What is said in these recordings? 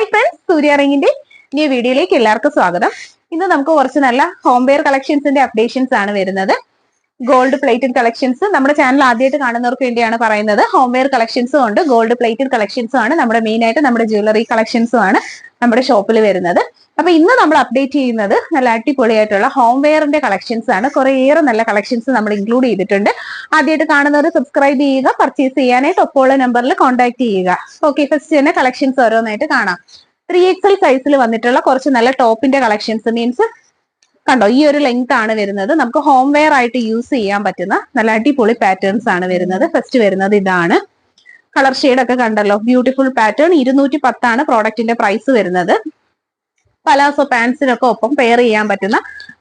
Hi friends, സൂര്യ റിങ്ങിന്റെ new വീഡിയോയിലേക്ക് എല്ലാവർക്കും സ്വാഗതം. ഇന്ന് നമുക്ക് കുറച്ച് നല്ല ഹോം വെയർ കളക്ഷൻസിന്റെ അപ്ഡേഷൻസ് ആണ് വരുന്നത്. ഗോൾഡ് പ്ലേറ്റഡ് കളക്ഷൻസ് നമ്മുടെ ചാനൽ ആദ്യമായിട്ട് കാണുന്നവർക്ക് വേണ്ടിയാണ് പറയുന്നത്. ഹോം വെയർ കളക്ഷൻസും ഉണ്ട്, ഗോൾഡ് പ്ലേറ്റഡ് കളക്ഷൻസും ആണ് നമ്മുടെ മെയിൻ ആയിട്ട് നമ്മുടെ ജ്വല്ലറി കളക്ഷൻസും ആണ് നമ്മുടെ ഷോപ്പിൽ വരുന്നത്. അപ്പൊ ഇന്ന് നമ്മൾ അപ്ഡേറ്റ് ചെയ്യുന്നത് നല്ല അടിപൊളിയായിട്ടുള്ള ഹോം വെയറിന്റെ കളക്ഷൻസ് ആണ്. കുറേയേറെ നല്ല കളക്ഷൻസ് നമ്മൾ ഇൻക്ലൂഡ് ചെയ്തിട്ടുണ്ട്. ആദ്യമായിട്ട് കാണുന്നവർ സബ്സ്ക്രൈബ് ചെയ്യുക, പർച്ചേസ് ചെയ്യാനായിട്ട് ഒപ്പമുള്ള നമ്പറിൽ കോൺടാക്ട് ചെയ്യുക. ഓക്കെ, ഫസ്റ്റ് തന്നെ കളക്ഷൻസ് ഓരോന്നായിട്ട് കാണാം. 3XL സൈസിൽ വന്നിട്ടുള്ള കുറച്ച് നല്ല ടോപ്പിന്റെ കളക്ഷൻസ്, മീൻസ് കണ്ടോ ഈ ഒരു ലെങ്ത് ആണ് വരുന്നത്. നമുക്ക് ഹോം വെയർ ആയിട്ട് യൂസ് ചെയ്യാൻ പറ്റുന്ന നല്ല അടിപൊളി പാറ്റേൺസ് ആണ് വരുന്നത്. ഫസ്റ്റ് വരുന്നത് ഇതാണ്. കളർ ഷെയ്ഡ് ഒക്കെ കണ്ടല്ലോ, ബ്യൂട്ടിഫുൾ പാറ്റേൺ. 210 ആണ് പ്രോഡക്റ്റിന്റെ പ്രൈസ് വരുന്നത്. പലാസോ പാൻസിനൊക്കെ ഒപ്പം പെയർ ചെയ്യാൻ പറ്റുന്ന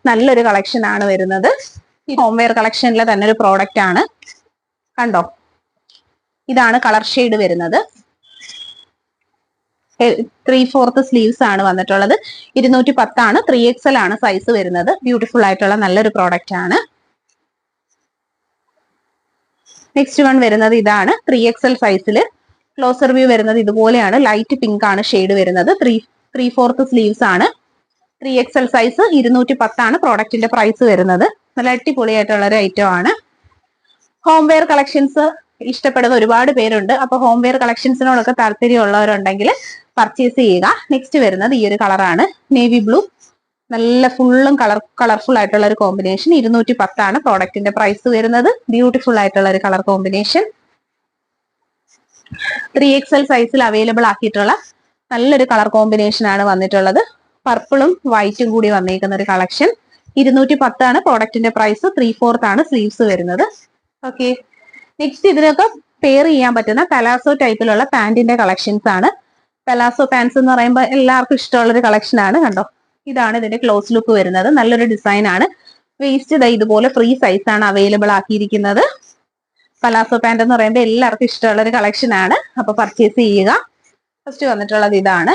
നല്ലൊരു കളക്ഷൻ ആണ് വരുന്നത്. ഈ ഹോം വെയർ കളക്ഷനിലെ തന്നെ ഒരു പ്രോഡക്റ്റ് ആണ്. കണ്ടോ, ഇതാണ് കളർ ഷെയ്ഡ് വരുന്നത്. 3/4 സ്ലീവ്സ് ആണ് വന്നിട്ടുള്ളത്. 210 ആണ്. 3XL ആണ് സൈസ് വരുന്നത്. ബ്യൂട്ടിഫുൾ ആയിട്ടുള്ള നല്ലൊരു പ്രോഡക്റ്റ് ആണ്. നെക്സ്റ്റ് വൺ വരുന്നത് ഇതാണ്. 3XL സൈസിൽ ക്ലോസർ വ്യൂ വരുന്നത് ഇതുപോലെയാണ്. ലൈറ്റ് പിങ്ക് ആണ് ഷെയ്ഡ് വരുന്നത്. 3/4 സ്ലീവ്സ് ആണ്. 3XL size. 210 ആണ് പ്രോഡക്റ്റിന്റെ പ്രൈസ് വരുന്നത്. നല്ല അടിപൊളിയായിട്ടുള്ള ഒരു ഐറ്റം ആണ്. ഹോം വെയർ കളക്ഷൻസ് ഇഷ്ടപ്പെടുന്ന ഒരുപാട് പേരുണ്ട്. അപ്പൊ ഹോം വെയർ കളക്ഷൻസിനോടൊക്കെ താല്പര്യമുള്ളവരുണ്ടെങ്കിൽ പർച്ചേസ് ചെയ്യുക. നെക്സ്റ്റ് വരുന്നത് ഈ ഒരു കളറാണ്, നേവി ബ്ലൂ. നല്ല ഫുള്ളും കളർഫുൾ ആയിട്ടുള്ള ഒരു കോമ്പിനേഷൻ. 210 ആണ് പ്രോഡക്റ്റിന്റെ പ്രൈസ് വരുന്നത്. ബ്യൂട്ടിഫുൾ ആയിട്ടുള്ള ഒരു കളർ കോമ്പിനേഷൻ. 3XL സൈസിൽ അവൈലബിൾ ആക്കിയിട്ടുള്ള നല്ലൊരു കളർ കോമ്പിനേഷൻ ആണ് വന്നിട്ടുള്ളത്. പർപ്പിളും വൈറ്റും കൂടി വന്നിരിക്കുന്ന ഒരു കളക്ഷൻ. 210 ആണ് പ്രോഡക്റ്റിന്റെ പ്രൈസ്. 3/4 ആണ് സ്ലീവ്സ് വരുന്നത്. ഓക്കെ, നെക്സ്റ്റ് ഇതിനൊക്കെ പെയർ ചെയ്യാൻ പറ്റുന്ന പലാസോ ടൈപ്പിലുള്ള പാന്റിന്റെ കളക്ഷൻസ് ആണ്. പലാസോ പാൻസ് എന്ന് പറയുമ്പോൾ എല്ലാവർക്കും ഇഷ്ടമുള്ള ഒരു കളക്ഷൻ ആണ്. കണ്ടോ, ഇതാണ് ഇതിന്റെ ക്ലോസ് ലുക്ക് വരുന്നത്. നല്ലൊരു ഡിസൈൻ ആണ്. വേസ്റ്റ് ഇതുപോലെ ഫ്രീ സൈസ് ആണ് അവൈലബിൾ ആക്കിയിരിക്കുന്നത്. പലാസോ പാന്റ് എന്ന് പറയുമ്പോൾ എല്ലാവർക്കും ഇഷ്ടമുള്ള ഒരു കളക്ഷൻ ആണ്. അപ്പൊ പർച്ചേസ് ചെയ്യുക. ഫസ്റ്റ് വന്നിട്ടുള്ളത് ഇതാണ്.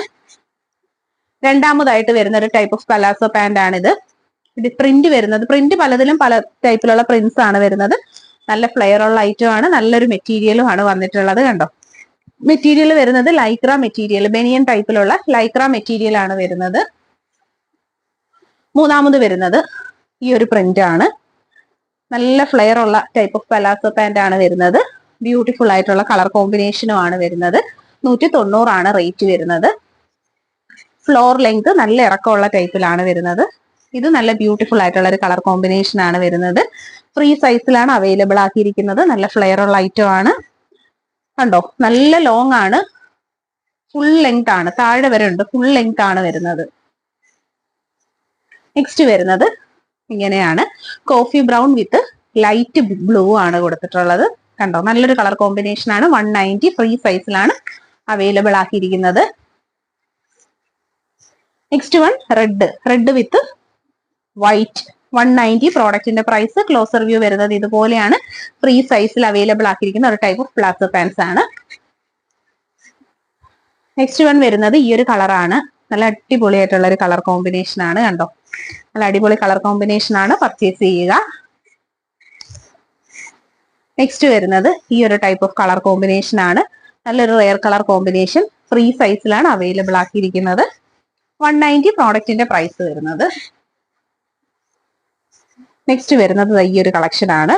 രണ്ടാമതായിട്ട് വരുന്ന ഒരു ടൈപ്പ് ഓഫ് പലാസോ പാന്റ് ആണിത്. ഇത് പ്രിന്റ് വരുന്നത്, പ്രിന്റ് പലതിലും പല ടൈപ്പിലുള്ള പ്രിന്റ്സ് ആണ് വരുന്നത്. നല്ല ഫ്ലെയർ ഉള്ള ഐറ്റം ആണ്. നല്ലൊരു മെറ്റീരിയലും ആണ് വന്നിട്ടുള്ളത്. കണ്ടോ, മെറ്റീരിയൽ വരുന്നത് ലൈക്ര മെറ്റീരിയൽ, ബനിയൻ ടൈപ്പിലുള്ള ലൈക്ര മെറ്റീരിയൽ ആണ് വരുന്നത്. മൂന്നാമത് വരുന്നത് ഈ ഒരു പ്രിന്റ് ആണ്. നല്ല ഫ്ലെയർ ഉള്ള ടൈപ്പ് ഓഫ് പലാസോ പാന്റ് ആണ് വരുന്നത്. ബ്യൂട്ടിഫുൾ ആയിട്ടുള്ള കളർ കോമ്പിനേഷനും ആണ് വരുന്നത്. 190 ആണ് റേറ്റ് വരുന്നത്. ഫ്ലോർ ലെങ്ത് നല്ല ഇറക്കമുള്ള ടൈപ്പിലാണ് വരുന്നത്. ഇത് നല്ല ബ്യൂട്ടിഫുൾ ആയിട്ടുള്ള ഒരു കളർ കോമ്പിനേഷൻ ആണ് വരുന്നത്. ഫ്രീ സൈസിലാണ് അവൈലബിൾ ആക്കിയിരിക്കുന്നത്. നല്ല ഫ്ലെയർ ഉള്ള ഐറ്റം ആണ്. കണ്ടോ, നല്ല ലോങ് ആണ്. ഫുൾ ലെങ്ത് ആണ്. താഴെ വരെ ഉണ്ട്. ഫുൾ ലെങ്ത് ആണ് വരുന്നത്. നെക്സ്റ്റ് വരുന്നത് ഇങ്ങനെയാണ്. Coffee brown with light blue ആണ് കൊടുത്തിട്ടുള്ളത്. കണ്ടോ, നല്ലൊരു കളർ കോമ്പിനേഷൻ ആണ്. 190 ഫ്രീ സൈസിലാണ് അവൈലബിൾ ആക്കിയിരിക്കുന്നത്. Next one red with white. 190 പ്രോഡക്റ്റിന്റെ പ്രൈസ്. ക്ലോസർ വ്യൂ വരുന്നത് ഇതുപോലെയാണ്. ഫ്രീ സൈസിൽ അവൈലബിൾ ആക്കിയിരിക്കുന്ന ഒരു ടൈപ്പ് ഓഫ് പ്ലാസോ പാൻസ് ആണ്. നെക്സ്റ്റ് വൺ വരുന്നത് ഈ ഒരു കളറാണ്. നല്ല അടിപൊളിയായിട്ടുള്ള ഒരു കളർ കോമ്പിനേഷൻ ആണ്. കണ്ടോ, നല്ല അടിപൊളി കളർ കോമ്പിനേഷൻ ആണ്. പർച്ചേസ് ചെയ്യുക. നെക്സ്റ്റ് വരുന്നത് ഈ ഒരു ടൈപ്പ് ഓഫ് കളർ കോമ്പിനേഷൻ ആണ്. നല്ലൊരു റെയർ കളർ കോമ്പിനേഷൻ. ഫ്രീ സൈസിലാണ് അവൈലബിൾ ആക്കിയിരിക്കുന്നത്. 190 പ്രോഡക്റ്റിന്റെ പ്രൈസ് വരുന്നത്. നെക്സ്റ്റ് വരുന്നത് ഈ ഒരു കളക്ഷൻ ആണ്.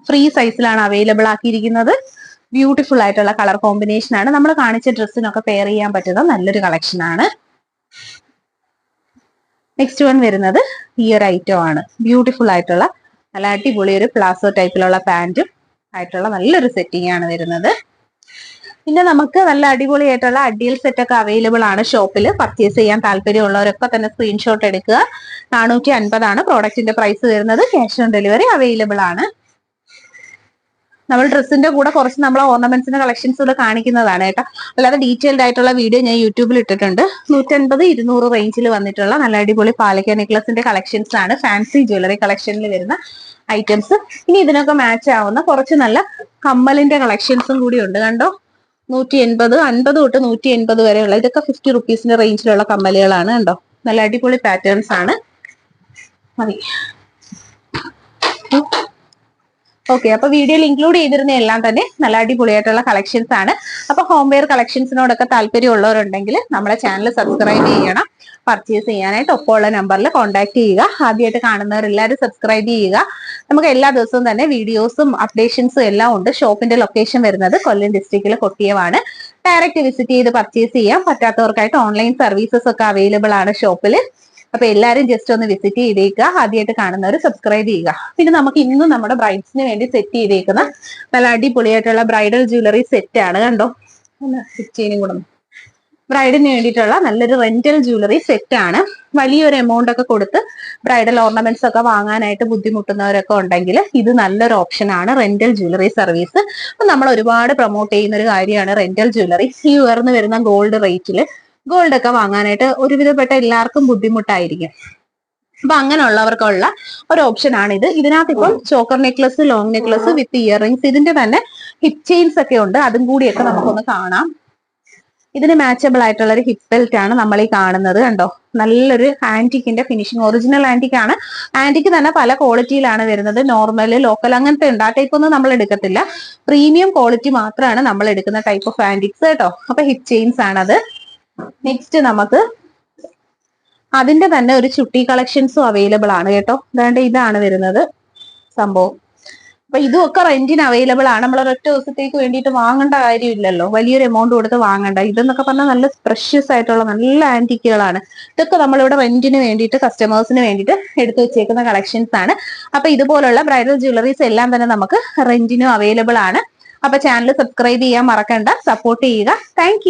ഫ്രീ സൈസിലാണ് അവൈലബിൾ ആക്കിയിരിക്കുന്നത്. ബ്യൂട്ടിഫുൾ ആയിട്ടുള്ള കളർ കോമ്പിനേഷൻ ആണ്. നമ്മൾ കാണിച്ച ഡ്രസ്സിനൊക്കെ പെയർ ചെയ്യാൻ പറ്റുന്ന നല്ലൊരു കളക്ഷൻ ആണ്. നെക്സ്റ്റ് വൺ വരുന്നത് ഈ ഒരു ഐറ്റം ആണ്. ബ്യൂട്ടിഫുൾ ആയിട്ടുള്ള നല്ല അടിപൊളി ഒരു പ്ലാസോ ടൈപ്പിലുള്ള പാന്റും ആയിട്ടുള്ള നല്ലൊരു സെറ്റിംഗ് ആണ് വരുന്നത്. പിന്നെ നമുക്ക് നല്ല അടിപൊളിയായിട്ടുള്ള അഡിയൽ സെറ്റ് ഒക്കെ അവൈലബിൾ ആണ് ഷോപ്പിൽ. പർച്ചേസ് ചെയ്യാൻ താല്പര്യമുള്ളവരൊക്കെ തന്നെ സ്ക്രീൻഷോട്ട് എടുക്കുക. 450 ആണ് പ്രോഡക്റ്റിന്റെ പ്രൈസ് വരുന്നത്. ക്യാഷ് ഓൺ ഡെലിവറി അവൈലബിൾ ആണ്. നമ്മൾ ഡ്രസ്സിന്റെ കൂടെ കുറച്ച് നമ്മളെ ഓർണമെന്റ്സിന്റെ കളക്ഷൻസ് കൂടെ കാണിക്കുന്നതാണ് കേട്ടോ. അല്ലാതെ ഡീറ്റെയിൽഡ് ആയിട്ടുള്ള വീഡിയോ ഞാൻ യൂട്യൂബിൽ ഇട്ടിട്ടുണ്ട്. 150-200 റേഞ്ചിൽ വന്നിട്ടുള്ള നല്ല അടിപൊളി പാലക്ക നെക്ലസിന്റെ കളക്ഷൻസ് ആണ്. ഫാൻസി ജ്വല്ലറി കളക്ഷനിൽ വരുന്ന ഐറ്റംസ്. ഇനി ഇതിനൊക്കെ മാച്ച് ആവുന്ന കുറച്ച് നല്ല കമ്മലിന്റെ കളക്ഷൻസും കൂടി ഉണ്ട്. കണ്ടോ, 180, 50 തൊട്ട് 180 വരെയുള്ള, ഇതൊക്കെ 50 റുപ്പീസിന്റെ റേഞ്ചിലുള്ള കമ്മലുകളാണ്. കണ്ടോ, നല്ല അടിപൊളി പാറ്റേൺസ് ആണ്. മതി. ഓക്കെ, അപ്പൊ വീഡിയോയിൽ ഇൻക്ലൂഡ് ചെയ്തിരുന്ന എല്ലാം തന്നെ നല്ല അടിപൊളിയായിട്ടുള്ള കളക്ഷൻസ് ആണ്. അപ്പൊ ഹോം വെയർ കളക്ഷൻസിനോടൊക്കെ താല്പര്യമുള്ളവരുണ്ടെങ്കിൽ നമ്മുടെ ചാനൽ സബ്സ്ക്രൈബ് ചെയ്യണം. പർച്ചേസ് ചെയ്യാനായിട്ട് ഒപ്പമുള്ള നമ്പറിൽ കോൺടാക്ട് ചെയ്യുക. ആദ്യമായിട്ട് കാണുന്നവരെല്ലാവരും സബ്സ്ക്രൈബ് ചെയ്യുക. നമുക്ക് എല്ലാ ദിവസവും തന്നെ വീഡിയോസും അപ്ഡേഷൻസും എല്ലാം ഉണ്ട്. ഷോപ്പിന്റെ ലൊക്കേഷൻ വരുന്നത് കൊല്ലം ഡിസ്ട്രിക്റ്റിലെ കൊട്ടിയമാണ്. ഡയറക്റ്റ് വിസിറ്റ് ചെയ്ത് പർച്ചേസ് ചെയ്യാം. പറ്റാത്തവർക്കായിട്ട് ഓൺലൈൻ സർവീസസ് ഒക്കെ അവൈലബിൾ ആണ് ഷോപ്പിൽ. അപ്പൊ എല്ലാരും ജസ്റ്റ് ഒന്ന് വിസിറ്റ് ചെയ്തേക്കുക. ആദ്യമായിട്ട് കാണുന്നവർ സബ്സ്ക്രൈബ് ചെയ്യുക. പിന്നെ നമുക്ക് ഇന്ന് നമ്മുടെ ബ്രൈഡ്സിന് വേണ്ടി സെറ്റ് ചെയ്തേക്കുന്ന നല്ല അടിപൊളിയായിട്ടുള്ള ബ്രൈഡൽ ജ്വല്ലറി സെറ്റ് ആണ്. കണ്ടോ, ചെയിനും കൂടെ ബ്രൈഡിന് വേണ്ടിയിട്ടുള്ള നല്ലൊരു റെന്റൽ ജ്വല്ലറി സെറ്റ് ആണ്. വലിയൊരു എമൗണ്ട് ഒക്കെ കൊടുത്ത് ബ്രൈഡൽ ഓർണമെന്റ്സ് ഒക്കെ വാങ്ങാനായിട്ട് ബുദ്ധിമുട്ടുന്നവരൊക്കെ ഉണ്ടെങ്കിൽ ഇത് നല്ലൊരു ഓപ്ഷൻ ആണ്, റെന്റൽ ജ്വല്ലറി സർവീസ്. അപ്പൊ നമ്മൾ ഒരുപാട് പ്രൊമോട്ട് ചെയ്യുന്ന ഒരു കാര്യമാണ് റെന്റൽ ജ്വല്ലറി. ഈ ഉയർന്നു വരുന്ന ഗോൾഡ് റേറ്റിൽ ഗോൾഡ് ഒക്കെ വാങ്ങാനായിട്ട് ഒരുവിധപ്പെട്ട എല്ലാവർക്കും ബുദ്ധിമുട്ടായിരിക്കും. അപ്പൊ അങ്ങനെയുള്ളവർക്കുള്ള ഒരു ഓപ്ഷൻ ആണ് ഇത്. ഇതിനകത്ത് ഇപ്പം ചോക്കർ നെക്ലസ്, ലോങ് നെക്ലസ് വിത്ത് ഇയറിംഗ്സ്, ഇതിന്റെ തന്നെ ഹിപ്പ് ചെയിൻസ് ഒക്കെ ഉണ്ട്. അതും കൂടിയൊക്കെ നമുക്കൊന്ന് കാണാം. ഇതിന് മാച്ചബിൾ ആയിട്ടുള്ള ഒരു ഹിപ്പ് ബെൽറ്റ് ആണ് നമ്മൾ ഈ കാണുന്നത്. കണ്ടോ, നല്ലൊരു ആന്റിക്കിന്റെ ഫിനിഷിംഗ്, ഒറിജിനൽ ആന്റിക് ആണ്. ആന്റിക്ക് തന്നെ പല ക്വാളിറ്റിയിലാണ് വരുന്നത്. നോർമൽ, ലോക്കൽ അങ്ങനത്തെ ഉണ്ട്. ആ ടൈപ്പ് ഒന്നും നമ്മൾ എടുക്കത്തില്ല. പ്രീമിയം ക്വാളിറ്റി മാത്രമാണ് നമ്മൾ എടുക്കുന്ന ടൈപ്പ് ഓഫ് ആന്റിക്സ് കേട്ടോ. അപ്പൊ ഹിപ്പ് ചെയിൻസ് ആണത്. നെക്സ്റ്റ് നമുക്ക് അതിന്റെ തന്നെ ഒരു ചുട്ടി കളക്ഷൻസും അവൈലബിൾ ആണ് കേട്ടോ. അതാണ്ട് ഇതാണ് വരുന്നത് സംഭവം. അപ്പൊ ഇതുമൊക്കെ റെന്റിന് അവൈലബിൾ ആണ്. നമ്മൾ ഒരൊറ്റ ദിവസത്തേക്ക് വേണ്ടിയിട്ട് വാങ്ങേണ്ട കാര്യമില്ലല്ലോ, വലിയൊരു എമൗണ്ട് കൊടുത്ത് വാങ്ങണ്ട. ഇതെന്നൊക്കെ പറഞ്ഞാൽ നല്ല പ്രഷ്യസ് ആയിട്ടുള്ള നല്ല ആന്റിക്കുകളാണ്. ഇതൊക്കെ നമ്മളിവിടെ റെന്റിന് വേണ്ടിയിട്ട് കസ്റ്റമേഴ്സിന് വേണ്ടിയിട്ട് എടുത്തു വെച്ചേക്കുന്ന കളക്ഷൻസ് ആണ്. അപ്പൊ ഇതുപോലുള്ള ബ്രൈഡൽ ജ്വല്ലറീസ് എല്ലാം തന്നെ നമുക്ക് റെന്റിനും അവൈലബിൾ ആണ്. അപ്പൊ ചാനൽ സബ്സ്ക്രൈബ് ചെയ്യാൻ മറക്കണ്ട, സപ്പോർട്ട് ചെയ്യുക. താങ്ക്